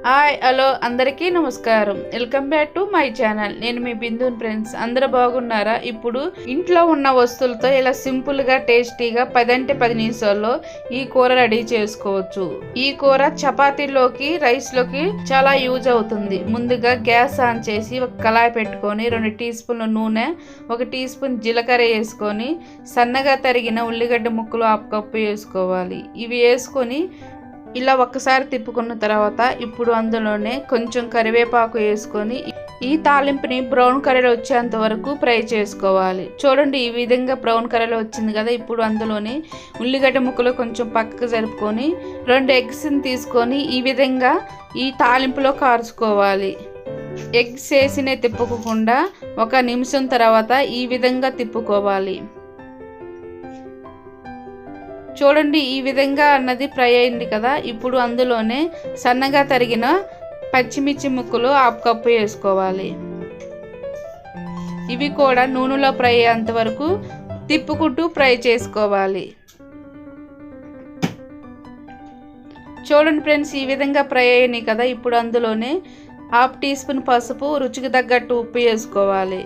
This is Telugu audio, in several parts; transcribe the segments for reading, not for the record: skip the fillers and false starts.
హాయ్ హలో అందరికీ నమస్కారం. Welcome back to my channel. నేను మీ బిందుని ఫ్రెండ్స్. అందరూ బాగున్నారా? ఇప్పుడు ఇంట్లో ఉన్న వస్తువులతో ఇలా సింపుల్గా టేస్టీగా 10 నిమిషాల్లో ఈ కూర రెడీ చేసుకోవచ్చు. ఈ కూర చపాతీలోకి రైస్లోకి చాలా యూజ్ అవుతుంది. ముందుగా గ్యాస్ ఆన్ చేసి ఒక కళాయి పెట్టుకొని 2 టీ స్పూన్ల నూనె, 1 టీ స్పూన్ జీలకర్ర వేసుకొని సన్నగా తరిగిన ఉల్లిగడ్డ ముక్కలు 1/2 కప్పు వేసుకోవాలి. ఇవి వేసుకొని ఇలా ఒక్కసారి తిప్పుకున్న తర్వాత ఇప్పుడు అందులోనే కొంచెం కరివేపాకు వేసుకొని ఈ తాలింపుని బ్రౌన్ కలర్ వచ్చేంత వరకు ఫ్రై చేసుకోవాలి. చూడండి, ఈ విధంగా బ్రౌన్ కలర్ వచ్చింది కదా. ఇప్పుడు అందులోని ఉల్లిగడ్డ ముక్కలు కొంచెం పక్కకు జరుపుకొని 2 ఎగ్స్ని తీసుకొని ఈ విధంగా ఈ తాలింపులో కాల్చుకోవాలి. ఎగ్స్ వేసినే తిప్పుకోకుండా 1 నిమిషం తర్వాత ఈ విధంగా తిప్పుకోవాలి. చూడండి, ఈ విధంగా అన్నది ఫ్రై అయింది కదా. ఇప్పుడు అందులోనే సన్నగా తరిగిన పచ్చిమిర్చి ముక్కలు 1/2 కప్పు వేసుకోవాలి. ఇవి కూడా నూనెలో ఫ్రై అయ్యేంత వరకు తిప్పుకుంటూ ఫ్రై చేసుకోవాలి. చూడండి ఫ్రెండ్స్, ఈ విధంగా ఫ్రై అయ్యాయి కదా. ఇప్పుడు అందులోనే 1/2 టీ స్పూన్ పసుపు, రుచికి తగ్గట్టు ఉప్పు వేసుకోవాలి.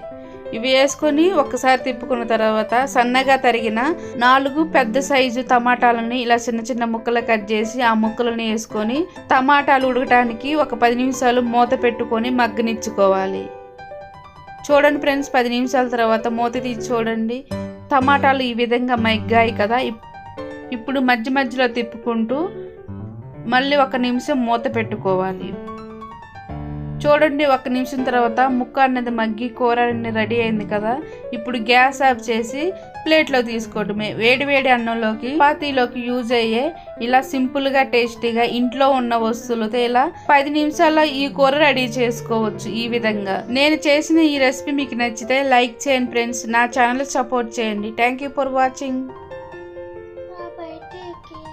ఇవి వేసుకొని ఒక్కసారి తిప్పుకున్న తర్వాత సన్నగా తరిగిన 4 పెద్ద సైజు టమాటాలని ఇలా చిన్న చిన్న ముక్కలు కట్ చేసి ఆ ముక్కలను వేసుకొని టమాటాలు ఉడకడానికి ఒక 10 నిమిషాలు మూత పెట్టుకొని మగ్గనిచ్చుకోవాలి. చూడండి ఫ్రెండ్స్, 10 నిమిషాల తర్వాత మూత తీసి చూడండి, టమాటాలు ఈ విధంగా మగ్గాయి కదా. ఇప్పుడు మధ్య మధ్యలో తిప్పుకుంటూ మళ్ళీ 1 నిమిషం మూత పెట్టుకోవాలి. చూడండి, 1 నిమిషం తర్వాత ముక్క అనేది మగ్గి కూర అనేది రెడీ అయింది కదా. ఇప్పుడు గ్యాస్ ఆఫ్ చేసి ప్లేట్లో తీసుకోవడమే. వేడి వేడి అన్నంలోకి చపాతీలోకి యూజ్ అయ్యే ఇలా సింపుల్గా టేస్టీగా ఇంట్లో ఉన్న వస్తువులతో ఇలా 10 నిమిషాల్లో ఈ కూర రెడీ చేసుకోవచ్చు. ఈ విధంగా నేను చేసిన ఈ రెసిపీ మీకు నచ్చితే లైక్ చేయండి ఫ్రెండ్స్. నా ఛానల్ సపోర్ట్ చేయండి. Thank you for watching.